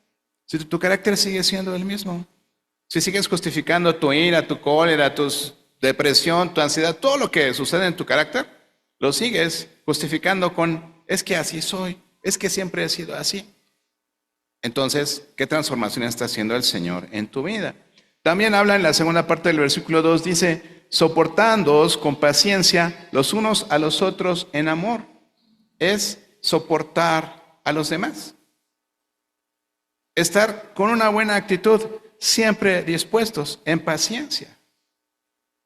Si tu carácter sigue siendo el mismo. Si sigues justificando tu ira, tu cólera, tu depresión, tu ansiedad, todo lo que sucede en tu carácter, lo sigues justificando con es que así soy, es que siempre he sido así. Entonces, ¿qué transformación está haciendo el Señor en tu vida? También habla en la segunda parte del versículo 2, dice, soportándoos con paciencia los unos a los otros en amor. Es soportar a los demás. Estar con una buena actitud, siempre dispuestos, en paciencia.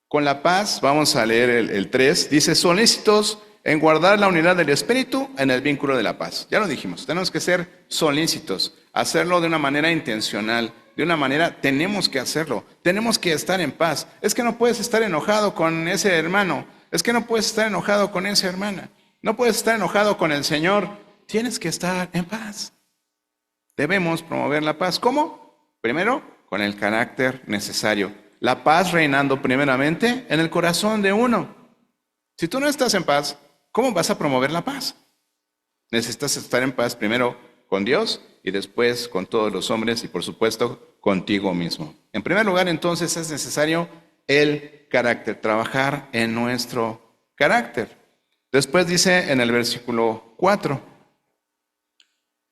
Con la paz, vamos a leer el 3, dice, solícitos en guardar la unidad del Espíritu en el vínculo de la paz. Ya lo dijimos, tenemos que ser solícitos, hacerlo de una manera intencional, de una manera, tenemos que hacerlo, tenemos que estar en paz. Es que no puedes estar enojado con ese hermano, es que no puedes estar enojado con esa hermana, no puedes estar enojado con el Señor, tienes que estar en paz. Debemos promover la paz. ¿Cómo? Primero, con el carácter necesario. La paz reinando primeramente en el corazón de uno. Si tú no estás en paz, ¿cómo vas a promover la paz? Necesitas estar en paz primero con Dios y después con todos los hombres y por supuesto contigo mismo. En primer lugar, entonces, es necesario el carácter, trabajar en nuestro carácter. Después dice en el versículo 4,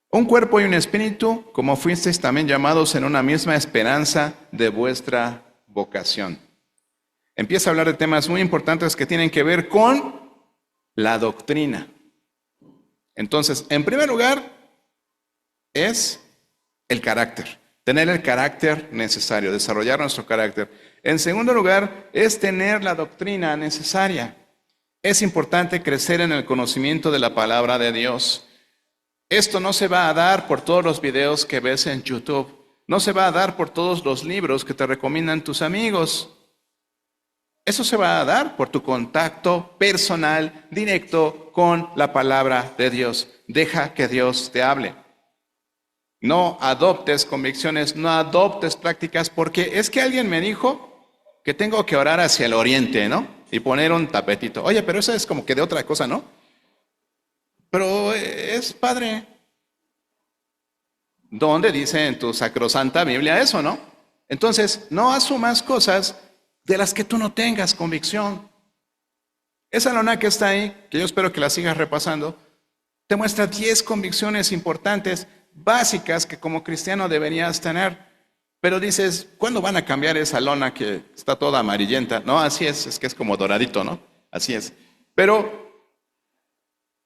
un cuerpo y un espíritu, como fuisteis también llamados en una misma esperanza de vuestra vocación. Empieza a hablar de temas muy importantes que tienen que ver con la doctrina. Entonces, en primer lugar, es el carácter. Tener el carácter necesario, desarrollar nuestro carácter. En segundo lugar, es tener la doctrina necesaria. Es importante crecer en el conocimiento de la palabra de Dios. Esto no se va a dar por todos los videos que ves en YouTube. No se va a dar por todos los libros que te recomiendan tus amigos. Eso se va a dar por tu contacto personal, directo con la palabra de Dios. Deja que Dios te hable. No adoptes convicciones, no adoptes prácticas, porque es que alguien me dijo que tengo que orar hacia el oriente, ¿no? Y poner un tapetito. Oye, pero eso es como que de otra cosa, ¿no? Pero es padre. ¿Dónde dice en tu sacrosanta Biblia eso, no? Entonces, no asumas cosas de las que tú no tengas convicción. Esa lona que está ahí, que yo espero que la sigas repasando, te muestra 10 convicciones importantes, básicas, que como cristiano deberías tener. Pero dices, ¿cuándo van a cambiar esa lona que está toda amarillenta? No, así es que es como doradito, ¿no? así es. Pero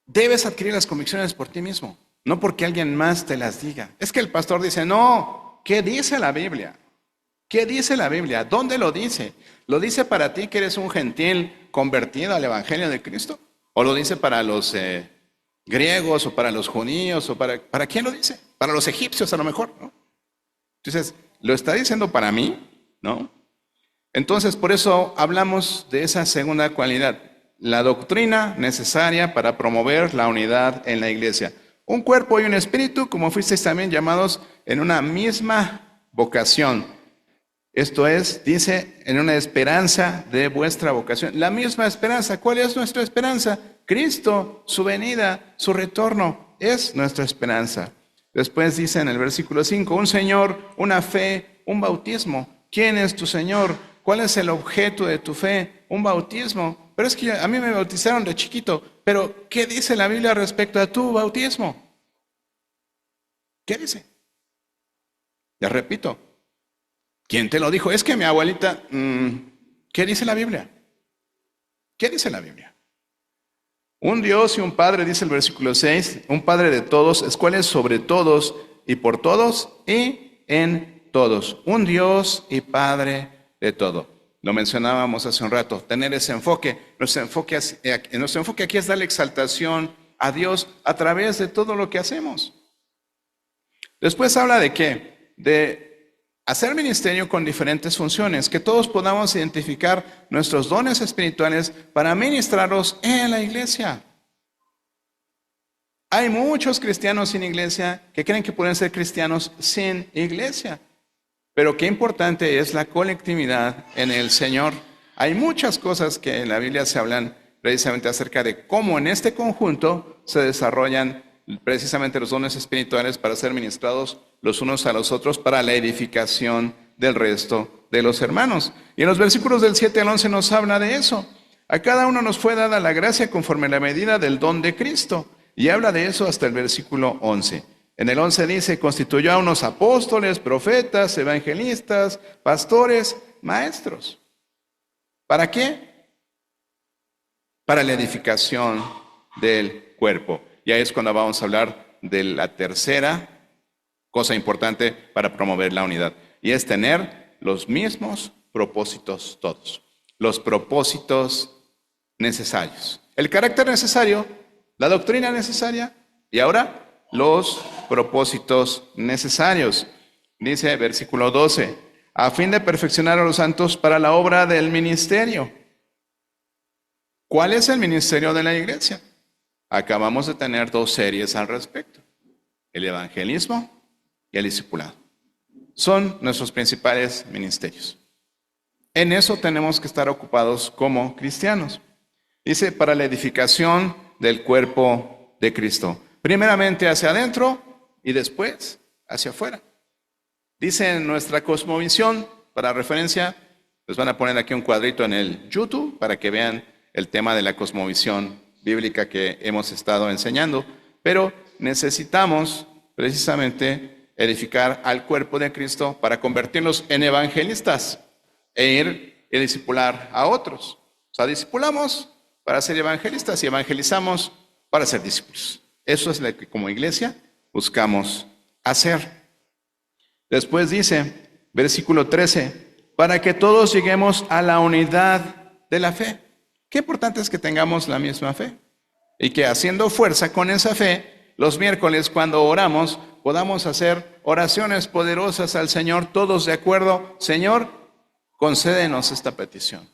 debes adquirir las convicciones por ti mismo, no porque alguien más te las diga. Es que el pastor dice, no, ¿qué dice la Biblia? ¿Qué dice la Biblia? ¿Dónde lo dice? ¿Lo dice para ti que eres un gentil convertido al Evangelio de Cristo? ¿O lo dice para los griegos o para los judíos? ¿O para quién lo dice? Para los egipcios a lo mejor, ¿no? Entonces, ¿lo está diciendo para mí? ¿No? Entonces, por eso hablamos de esa segunda cualidad, la doctrina necesaria para promover la unidad en la iglesia. Un cuerpo y un espíritu, como fuisteis también llamados en una misma vocación. Esto es, dice, en una esperanza de vuestra vocación. La misma esperanza. ¿Cuál es nuestra esperanza? Cristo, su venida, su retorno, es nuestra esperanza. Después dice en el versículo 5, un Señor, una fe, un bautismo. ¿Quién es tu Señor? ¿Cuál es el objeto de tu fe? Un bautismo. Pero es que a mí me bautizaron de chiquito. Pero, ¿qué dice la Biblia respecto a tu bautismo? ¿Qué dice? Ya repito. ¿Quién te lo dijo? Es que mi abuelita, ¿qué dice la Biblia? ¿Qué dice la Biblia? Un Dios y un Padre, dice el versículo 6, un Padre de todos, es cual es sobre todos y por todos y en todos. Un Dios y Padre de todo. Lo mencionábamos hace un rato, tener ese enfoque. Nuestro enfoque aquí es darle exaltación a Dios a través de todo lo que hacemos. Después habla de qué? De hacer ministerio con diferentes funciones, que todos podamos identificar nuestros dones espirituales para ministrarlos en la iglesia. Hay muchos cristianos sin iglesia que creen que pueden ser cristianos sin iglesia, pero qué importante es la colectividad en el Señor. Hay muchas cosas que en la Biblia se hablan precisamente acerca de cómo en este conjunto se desarrollan precisamente los dones espirituales para ser ministrados los unos a los otros para la edificación del resto de los hermanos. Y en los versículos del 7 al 11 nos habla de eso. A cada uno nos fue dada la gracia conforme a la medida del don de Cristo. Y habla de eso hasta el versículo 11. En el 11 dice, constituyó a unos apóstoles, profetas, evangelistas, pastores, maestros. ¿Para qué? Para la edificación del cuerpo. Y ahí es cuando vamos a hablar de la tercera cosa importante para promover la unidad. Y es tener los mismos propósitos todos. Los propósitos necesarios. El carácter necesario, la doctrina necesaria y ahora los propósitos necesarios. Dice versículo 12, a fin de perfeccionar a los santos para la obra del ministerio. ¿Cuál es el ministerio de la iglesia? Acabamos de tener 2 series al respecto. El evangelismo y el discipulado. Son nuestros principales ministerios. En eso tenemos que estar ocupados como cristianos. Dice, para la edificación del cuerpo de Cristo. Primeramente hacia adentro y después hacia afuera. Dice en nuestra cosmovisión, para referencia, les van a poner aquí un cuadrito en el YouTube para que vean el tema de la cosmovisión bíblica que hemos estado enseñando, pero necesitamos precisamente edificar al cuerpo de Cristo para convertirnos en evangelistas e ir a discipular a otros. O sea, discipulamos para ser evangelistas y evangelizamos para ser discípulos. Eso es lo que como iglesia buscamos hacer. Después dice, versículo 13, para que todos lleguemos a la unidad de la fe. Qué importante es que tengamos la misma fe y que haciendo fuerza con esa fe, los miércoles cuando oramos, podamos hacer oraciones poderosas al Señor, todos de acuerdo. Señor, concédenos esta petición.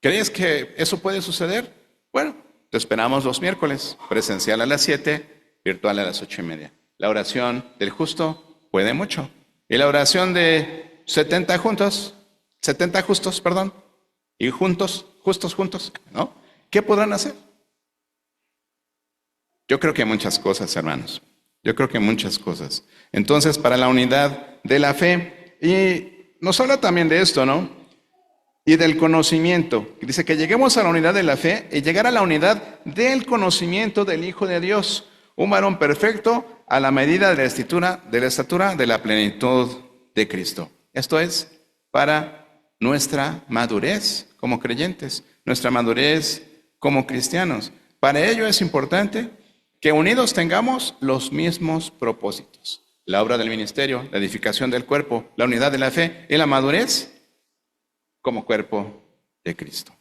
¿Crees que eso puede suceder? Bueno, te esperamos los miércoles, presencial a las 7, virtual a las 8:30. La oración del justo puede mucho. Y la oración de 70 justos, y justos, ¿no? ¿Qué podrán hacer? Yo creo que muchas cosas, hermanos. Yo creo que muchas cosas. Entonces, para la unidad de la fe, y nos habla también de esto, ¿no? Y del conocimiento. Dice que lleguemos a la unidad de la fe y llegar a la unidad del conocimiento del Hijo de Dios, un varón perfecto a la medida de la estatura de la plenitud de Cristo. Esto es para nuestra madurez como creyentes, nuestra madurez como cristianos. Para ello es importante que unidos tengamos los mismos propósitos. La obra del ministerio, la edificación del cuerpo, la unidad de la fe y la madurez como cuerpo de Cristo.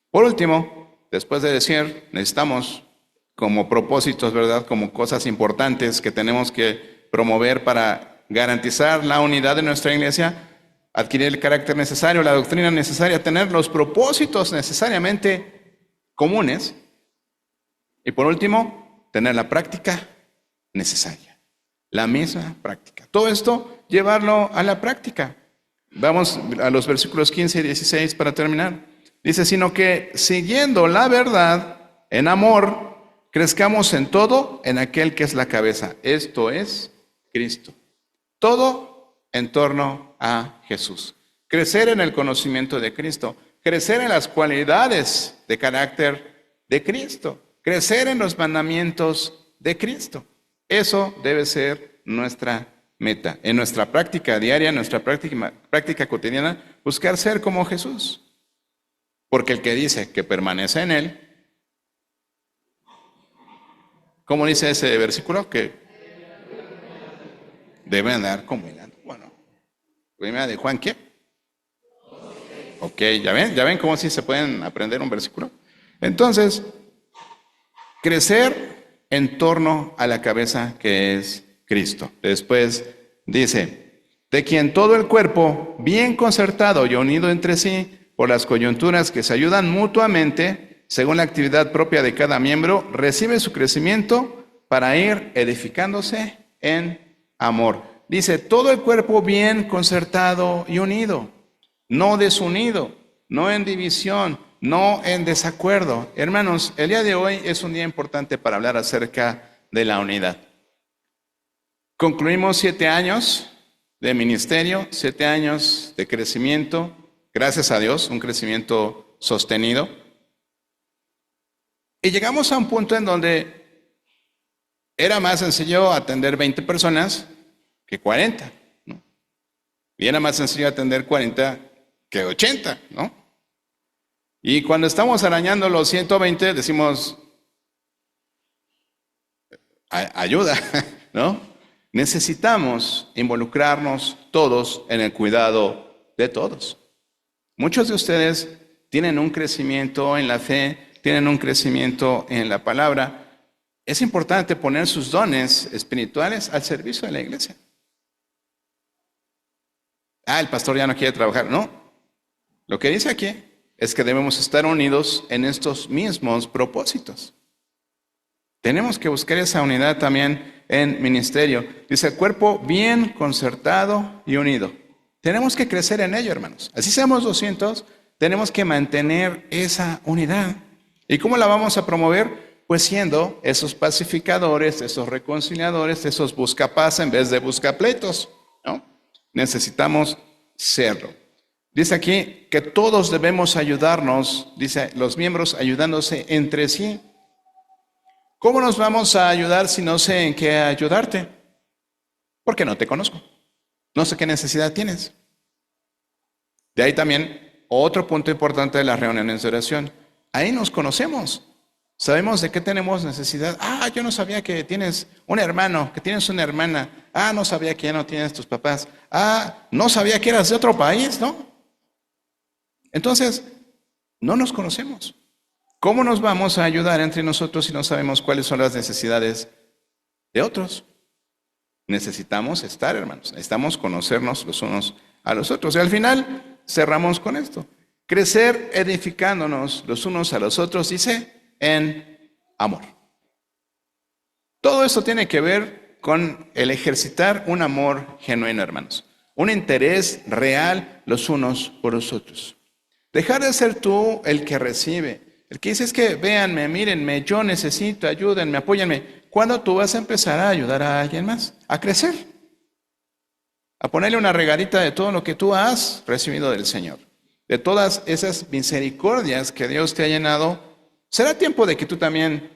Por último, después de decir, necesitamos como propósitos, ¿verdad? Como cosas importantes que tenemos que promover para garantizar la unidad de nuestra iglesia, adquirir el carácter necesario, la doctrina necesaria, tener los propósitos necesariamente comunes. Y por último, tener la práctica necesaria. La misma práctica. Todo esto, llevarlo a la práctica. Vamos a los versículos 15 y 16 para terminar. Dice, sino que siguiendo la verdad en amor, crezcamos en todo en aquel que es la cabeza. Esto es Cristo. Todo en torno a Jesús. Crecer en el conocimiento de Cristo. Crecer en las cualidades de carácter de Cristo. Crecer en los mandamientos de Cristo. Eso debe ser nuestra meta. En nuestra práctica diaria, en nuestra práctica cotidiana, buscar ser como Jesús. Porque el que dice que permanece en Él, ¿cómo dice ese versículo? Que debe andar como Él anda. Bueno, primera de Juan, ¿qué? Ok, ¿ya ven cómo sí se pueden aprender un versículo? Entonces, crecer en torno a la cabeza que es Cristo. Después dice, de quien todo el cuerpo, bien concertado y unido entre sí, por las coyunturas que se ayudan mutuamente, según la actividad propia de cada miembro, recibe su crecimiento para ir edificándose en amor. Dice, todo el cuerpo bien concertado y unido, no desunido, no en división, no en desacuerdo. Hermanos, el día de hoy es un día importante para hablar acerca de la unidad. Concluimos 7 años de ministerio, 7 años de crecimiento, gracias a Dios, un crecimiento sostenido. Y llegamos a un punto en donde era más sencillo atender 20 personas que 40, ¿no? Y era más sencillo atender 40 que 80, ¿no? Y cuando estamos arañando los 120, decimos, ayuda, ¿no? Necesitamos involucrarnos todos en el cuidado de todos. Muchos de ustedes tienen un crecimiento en la fe, tienen un crecimiento en la palabra. Es importante poner sus dones espirituales al servicio de la iglesia. El pastor ya no quiere trabajar. No. Lo que dice aquí es que debemos estar unidos en estos mismos propósitos. Tenemos que buscar esa unidad también en ministerio. Dice, el cuerpo bien concertado y unido. Tenemos que crecer en ello, hermanos. Así seamos 200, tenemos que mantener esa unidad. ¿Y cómo la vamos a promover? Pues siendo esos pacificadores, esos reconciliadores, esos buscapaz en vez de buscapleitos, ¿no? Necesitamos serlo. Dice aquí que todos debemos ayudarnos, dice, los miembros ayudándose entre sí. ¿Cómo nos vamos a ayudar si no sé en qué ayudarte? Porque no te conozco. No sé qué necesidad tienes. De ahí también otro punto importante de las reuniones de oración. Ahí nos conocemos. Sabemos de qué tenemos necesidad. Yo no sabía que tienes un hermano, que tienes una hermana. No sabía que ya no tienes tus papás. No sabía que eras de otro país, ¿no? Entonces, no nos conocemos. ¿Cómo nos vamos a ayudar entre nosotros si no sabemos cuáles son las necesidades de otros? Necesitamos estar, hermanos. Necesitamos conocernos los unos a los otros. Y al final, cerramos con esto. Crecer edificándonos los unos a los otros, dice, en amor. Todo esto tiene que ver con el ejercitar un amor genuino, hermanos. Un interés real los unos por los otros. Dejar de ser tú el que recibe. El que dice es que véanme, mírenme, yo necesito, ayúdenme, apóyenme. ¿Cuándo tú vas a empezar a ayudar a alguien más? A crecer. A ponerle una regadita de todo lo que tú has recibido del Señor. De todas esas misericordias que Dios te ha llenado. ¿Será tiempo de que tú también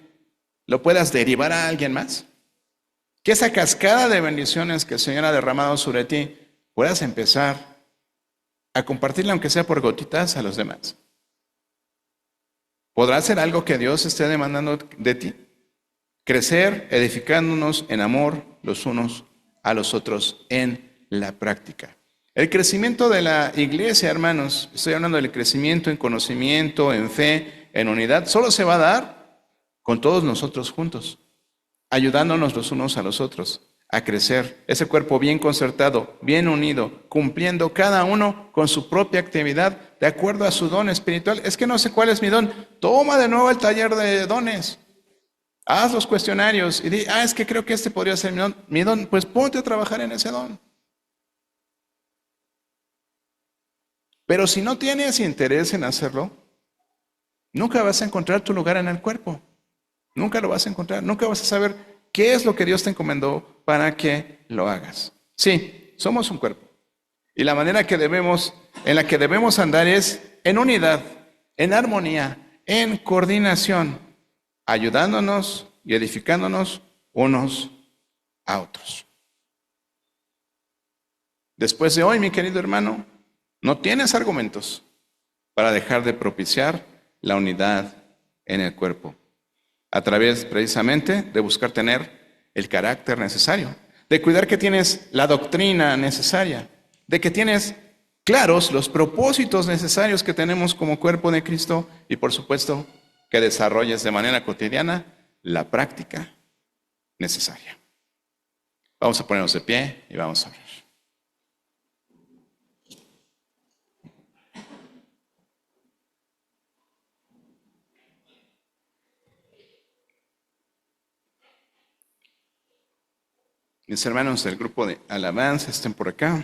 lo puedas derivar a alguien más? Que esa cascada de bendiciones que el Señor ha derramado sobre ti puedas empezar a compartirle, aunque sea por gotitas, a los demás? ¿Podrá ser algo que Dios esté demandando de ti? Crecer edificándonos en amor los unos a los otros en la práctica. El crecimiento de la iglesia, hermanos, estoy hablando del crecimiento en conocimiento, en fe, en unidad, solo se va a dar con todos nosotros juntos, ayudándonos los unos a los otros a crecer. Ese cuerpo bien concertado, bien unido, cumpliendo cada uno con su propia actividad de acuerdo a su don espiritual. Es que no sé cuál es mi don. Toma de nuevo el taller de dones. Haz los cuestionarios y di, es que creo que este podría ser mi don. Mi don, pues ponte a trabajar en ese don. Pero si no tienes interés en hacerlo, nunca vas a encontrar tu lugar en el cuerpo. Nunca lo vas a encontrar. Nunca vas a saber qué es lo que Dios te encomendó para que lo hagas. Sí, somos un cuerpo. Y la manera en la que debemos andar es en unidad, en armonía, en coordinación, ayudándonos y edificándonos unos a otros. Después de hoy, mi querido hermano, no tienes argumentos para dejar de propiciar la unidad en el cuerpo, a través precisamente de buscar tener el carácter necesario, de cuidar que tienes la doctrina necesaria, de que tienes claros los propósitos necesarios que tenemos como cuerpo de Cristo y por supuesto que desarrolles de manera cotidiana la práctica necesaria. Vamos a ponernos de pie y vamos a orar. Mis hermanos del grupo de alabanza estén por acá.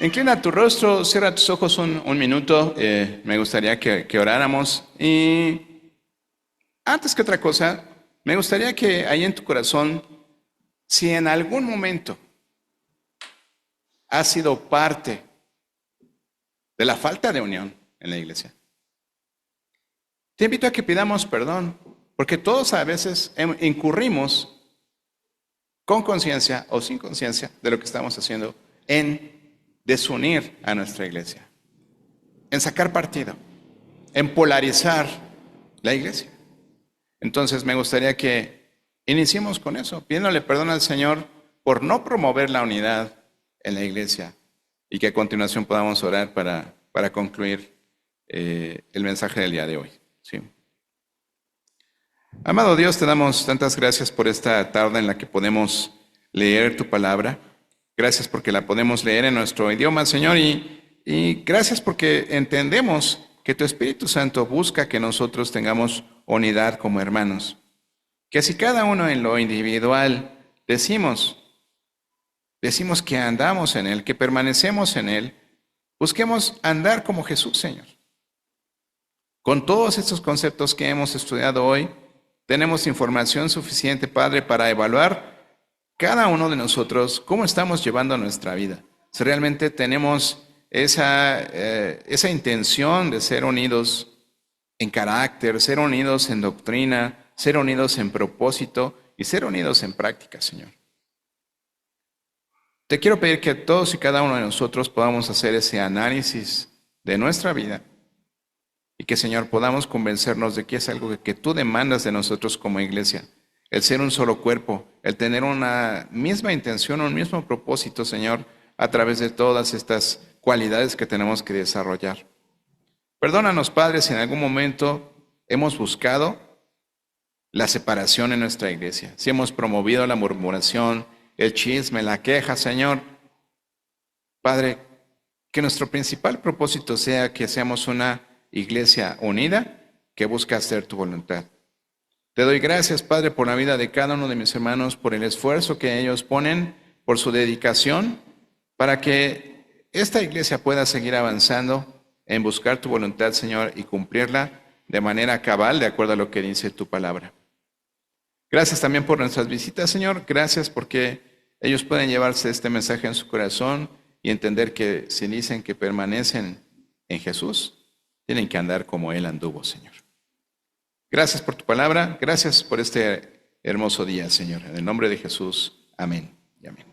Inclina tu rostro, cierra tus ojos un minuto. Me gustaría que oráramos. Y antes que otra cosa, me gustaría que ahí en tu corazón, si en algún momento has sido parte de la falta de unión en la iglesia, te invito a que pidamos perdón, porque todos a veces incurrimos con conciencia o sin conciencia de lo que estamos haciendo en desunir a nuestra iglesia, en sacar partido, en polarizar la iglesia. Entonces me gustaría que iniciemos con eso, pidiéndole perdón al Señor por no promover la unidad en la iglesia y que a continuación podamos orar para concluir el mensaje del día de hoy. ¿Sí? Amado Dios, te damos tantas gracias por esta tarde en la que podemos leer tu palabra. Gracias porque la podemos leer en nuestro idioma, Señor, y gracias porque entendemos que tu Espíritu Santo busca que nosotros tengamos unidad como hermanos. Que si cada uno en lo individual decimos que andamos en Él, que permanecemos en Él, busquemos andar como Jesús, Señor. Con todos estos conceptos que hemos estudiado hoy, tenemos información suficiente, Padre, para evaluar cada uno de nosotros cómo estamos llevando nuestra vida. Si realmente tenemos esa intención de ser unidos en carácter, ser unidos en doctrina, ser unidos en propósito y ser unidos en práctica, Señor. Te quiero pedir que todos y cada uno de nosotros podamos hacer ese análisis de nuestra vida y que, Señor, podamos convencernos de que es algo que tú demandas de nosotros como iglesia. El ser un solo cuerpo, el tener una misma intención, un mismo propósito, Señor, a través de todas estas cualidades que tenemos que desarrollar. Perdónanos, Padre, si en algún momento hemos buscado la separación en nuestra iglesia, si hemos promovido la murmuración, el chisme, la queja, Señor. Padre, que nuestro principal propósito sea que seamos una iglesia unida que busca hacer tu voluntad. Te doy gracias, Padre, por la vida de cada uno de mis hermanos, por el esfuerzo que ellos ponen, por su dedicación, para que esta iglesia pueda seguir avanzando en buscar tu voluntad, Señor, y cumplirla de manera cabal, de acuerdo a lo que dice tu palabra. Gracias también por nuestras visitas, Señor. Gracias porque ellos pueden llevarse este mensaje en su corazón y entender que si dicen que permanecen en Jesús, tienen que andar como Él anduvo, Señor. Gracias por tu palabra. Gracias por este hermoso día, Señor. En el nombre de Jesús. Amén y amén.